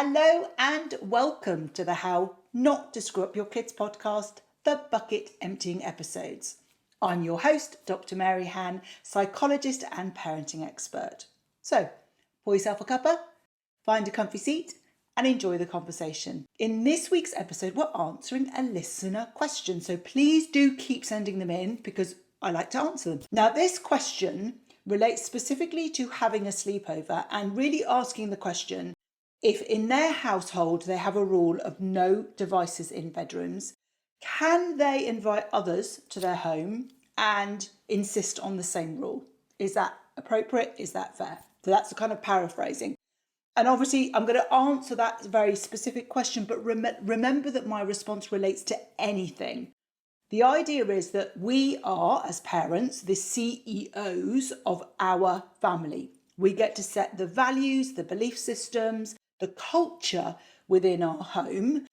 Hello and welcome to the How Not to Screw Up Your Kids podcast, the Bucket Emptying Episodes. I'm your host, Dr. Mary Han, psychologist and parenting expert. So, pour yourself a cuppa, find a comfy seat and enjoy the conversation. In this week's episode, we're answering a listener question. So please do keep sending them in because I like to answer them. Now, this question relates specifically to having a sleepover and really asking the question, if in their household they have a rule of no devices in bedrooms, can they invite others to their home and insist on the same rule? Is that appropriate? Is that fair? So that's the kind of paraphrasing. And obviously I'm going to answer that very specific question, but remember that my response relates to anything. The idea is that we are, as parents, the CEOs of our family. We get to set the values, the belief systems, the culture within our home.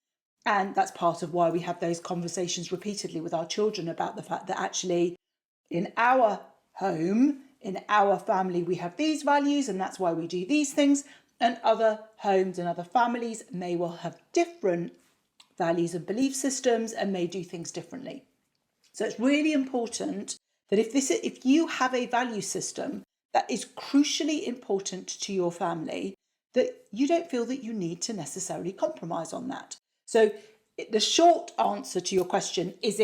And that's part of why we have those conversations repeatedly with our children about the fact that actually in our home, in our family, we have these values and that's why we do these things. And other homes and other families may well have different values and belief systems and may do things differently. So it's really important that if you have a value system that is crucially important to your family, that you don't feel that you need to necessarily compromise on that. So the short answer to your question is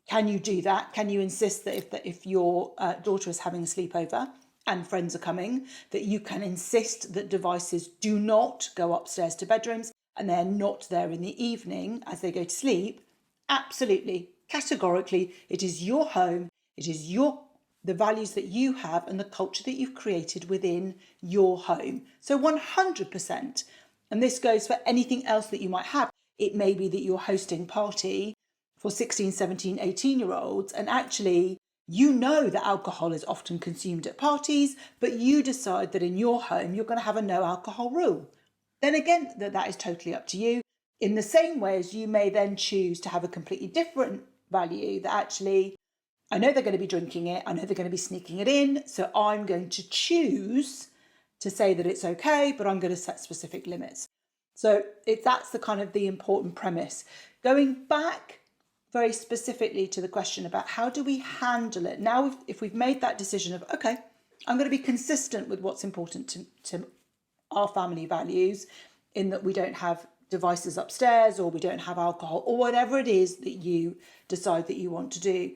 can you do that? Can you insist that if your daughter is having a sleepover and friends are coming, that you can insist that devices do not go upstairs to bedrooms and they're not there in the evening as they go to sleep? Absolutely, categorically, it is your home, it is the values that you have and the culture that you've created within your home. So 100%. And this goes for anything else that you might have. It may be that you're hosting a party for 16, 17, 18-year-olds, and actually you know that alcohol is often consumed at parties, but you decide that in your home you're going to have a no alcohol rule. Then again, that is totally up to you. In the same way as you may then choose to have a completely different value that actually, I know they're going to be drinking it, I know they're going to be sneaking it in, so I'm going to choose to say that it's okay, but I'm going to set specific limits. So that's the kind of the important premise. Going back very specifically to the question about how do we handle it? Now, if we've made that decision of, okay, I'm going to be consistent with what's important to our family values in that we don't have devices upstairs or we don't have alcohol or whatever it is that you decide that you want to do.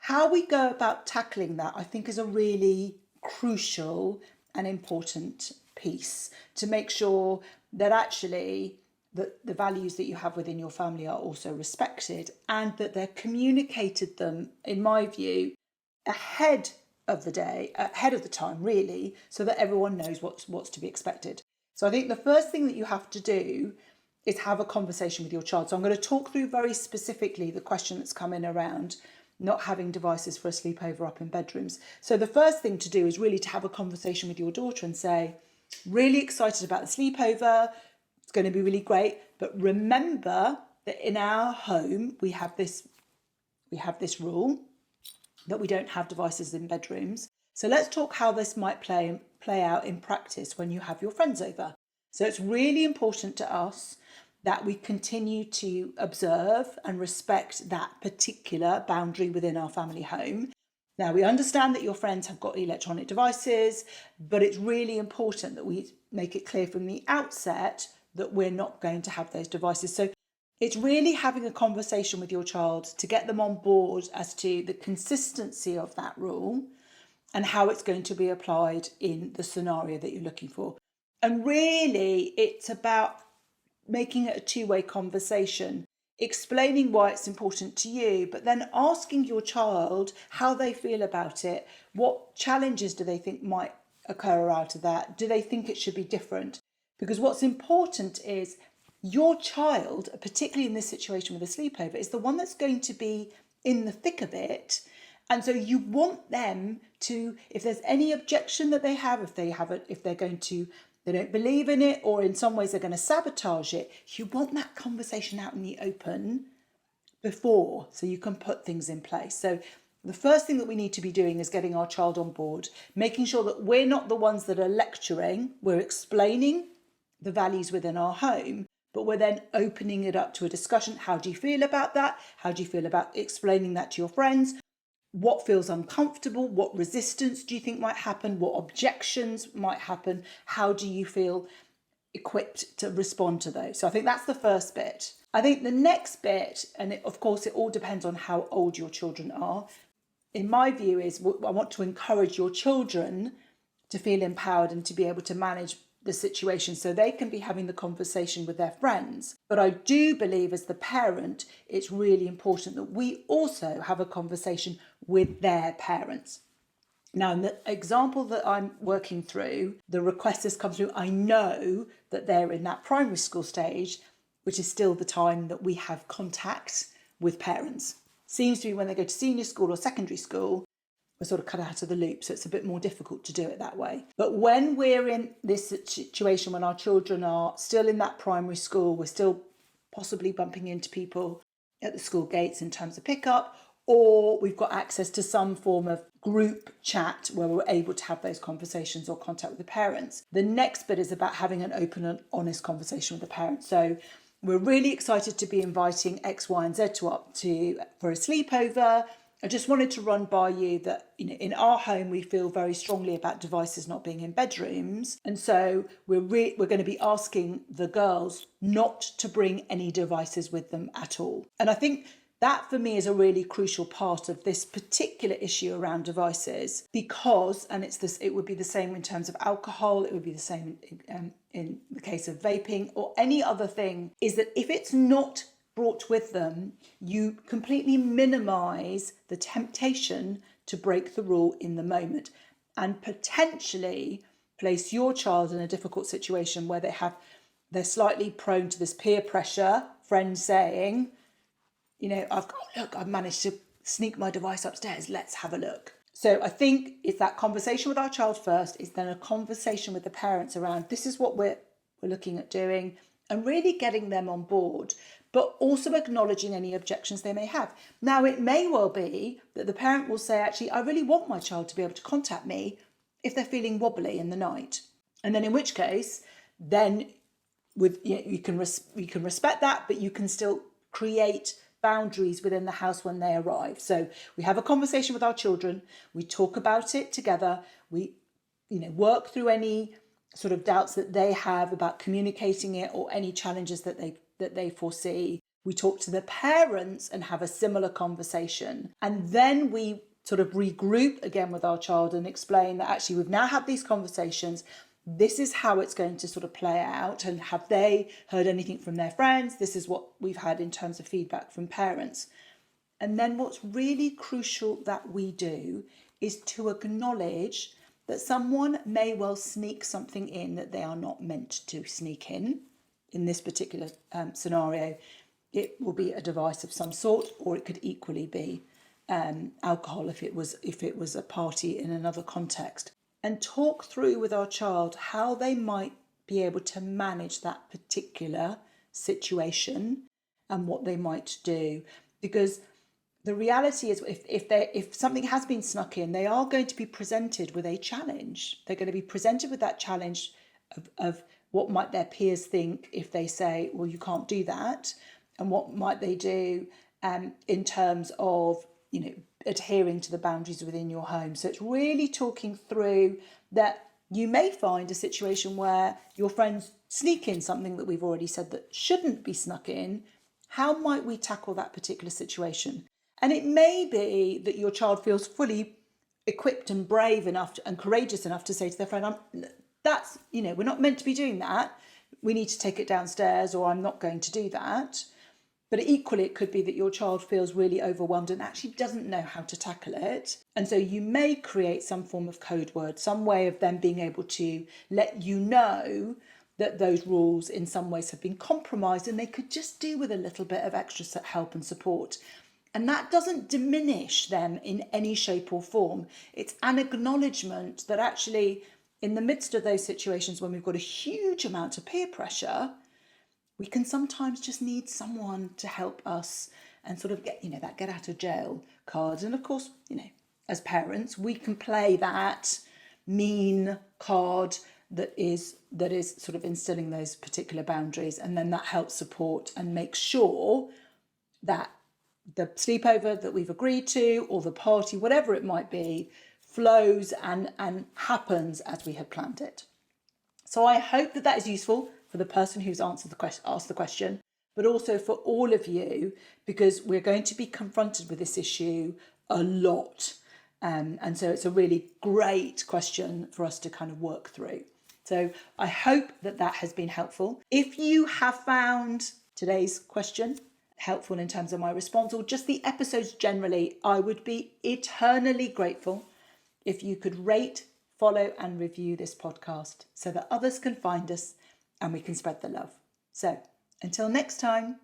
How we go about tackling that, I think, is a really crucial and important piece to make sure that actually the values that you have within your family are also respected and that they're communicated them, in my view, ahead of the time, really, so that everyone knows what's to be expected. So I think the first thing that you have to do is have a conversation with your child. So I'm going to talk through very specifically the question that's come in around not having devices for a sleepover up in bedrooms. So the first thing to do is really to have a conversation with your daughter and say, really excited about the sleepover, it's going to be really great, but remember that in our home we have this rule that we don't have devices in bedrooms. So let's talk how this might play out in practice when you have your friends over. So it's really important to us that we continue to observe and respect that particular boundary within our family home. Now, we understand that your friends have got electronic devices, but it's really important that we make it clear from the outset that we're not going to have those devices. So it's really having a conversation with your child to get them on board as to the consistency of that rule and how it's going to be applied in the scenario that you're looking for. And really, it's about making it a two-way conversation, explaining why it's important to you, but then asking your child how they feel about it. What challenges do they think might occur out of that? Do they think it should be different? Because what's important is your child, particularly in this situation with a sleepover, is the one that's going to be in the thick of it. And so you want them to, if there's any objection that they have, if they're going to, they don't believe in it, or in some ways they're going to sabotage it, you want that conversation out in the open before, so you can put things in place. So the first thing that we need to be doing is getting our child on board, making sure that we're not the ones that are lecturing, we're explaining the values within our home, but we're then opening it up to a discussion. How do you feel about that? How do you feel about explaining that to your friends? What feels uncomfortable? What resistance do you think might happen? What objections might happen? How do you feel equipped to respond to those? So I think that's the first bit. I think the next bit, and of course it all depends on how old your children are, in my view is I want to encourage your children to feel empowered and to be able to manage the situation so they can be having the conversation with their friends. But I do believe as the parent, it's really important that we also have a conversation with their parents. Now, in the example that I'm working through, the request has come through. I know that they're in that primary school stage, which is still the time that we have contact with parents. Seems to be when they go to senior school or secondary school, we're sort of cut out of the loop, so it's a bit more difficult to do it that way. But when we're in this situation, when our children are still in that primary school, we're still possibly bumping into people at the school gates in terms of pickup, or we've got access to some form of group chat where we're able to have those conversations or contact with the parents. The next bit is about having an open and honest conversation with the parents. So we're really excited to be inviting X, Y, and Z for a sleepover. I just wanted to run by you that, in our home, we feel very strongly about devices not being in bedrooms. And so we're going to be asking the girls not to bring any devices with them at all. And I think that for me is a really crucial part of this particular issue around devices, because, and it would be the same in terms of alcohol, it would be the same in the case of vaping or any other thing, is that if it's not brought with them, you completely minimize the temptation to break the rule in the moment and potentially place your child in a difficult situation where they're slightly prone to this peer pressure, friends saying, I've managed to sneak my device upstairs, let's have a look. So I think it's that conversation with our child first, is then a conversation with the parents around this is what we're looking at doing, and really getting them on board, but also acknowledging any objections they may have. Now, it may well be that the parent will say, actually, I really want my child to be able to contact me if they're feeling wobbly in the night. And then in which case, then you can respect that, but you can still create boundaries within the house when they arrive. So we have a conversation with our children, we talk about it together, we work through any sort of doubts that they have about communicating it or any challenges that they foresee. We talk to the parents and have a similar conversation. And then we sort of regroup again with our child and explain that actually we've now had these conversations. This is how it's going to sort of play out. And have they heard anything from their friends? This is what we've had in terms of feedback from parents. And then what's really crucial that we do is to acknowledge that someone may well sneak something in that they are not meant to sneak in. In this particular scenario, it will be a device of some sort, or it could equally be alcohol if it was a party in another context. And talk through with our child how they might be able to manage that particular situation and what they might do. Because the reality is if something has been snuck in, they are going to be presented with a challenge. They're going to be presented with that challenge of what might their peers think if they say, well, you can't do that. And what might they do in terms of, adhering to the boundaries within your home. So it's really talking through that you may find a situation where your friends sneak in something that we've already said that shouldn't be snuck in. How might we tackle that particular situation? And it may be that your child feels fully equipped and brave enough and courageous enough to say to their friend, we're not meant to be doing that. We need to take it downstairs, or I'm not going to do that. But equally, it could be that your child feels really overwhelmed and actually doesn't know how to tackle it. And so you may create some form of code word, some way of them being able to let you know that those rules in some ways have been compromised and they could just do with a little bit of extra help and support. And that doesn't diminish them in any shape or form. It's an acknowledgement that actually in the midst of those situations when we've got a huge amount of peer pressure, we can sometimes just need someone to help us and sort of get, that get out of jail card. And of course, as parents, we can play that mean card that is sort of instilling those particular boundaries, and then that helps support and make sure that the sleepover that we've agreed to, or the party, whatever it might be, flows and happens as we had planned it. So I hope that is useful for the person who's asked the question, but also for all of you, because we're going to be confronted with this issue a lot. And so it's a really great question for us to kind of work through. So I hope that has been helpful. If you have found today's question helpful in terms of my response, or just the episodes generally, I would be eternally grateful if you could rate, follow and review this podcast so that others can find us and we can spread the love. So until next time.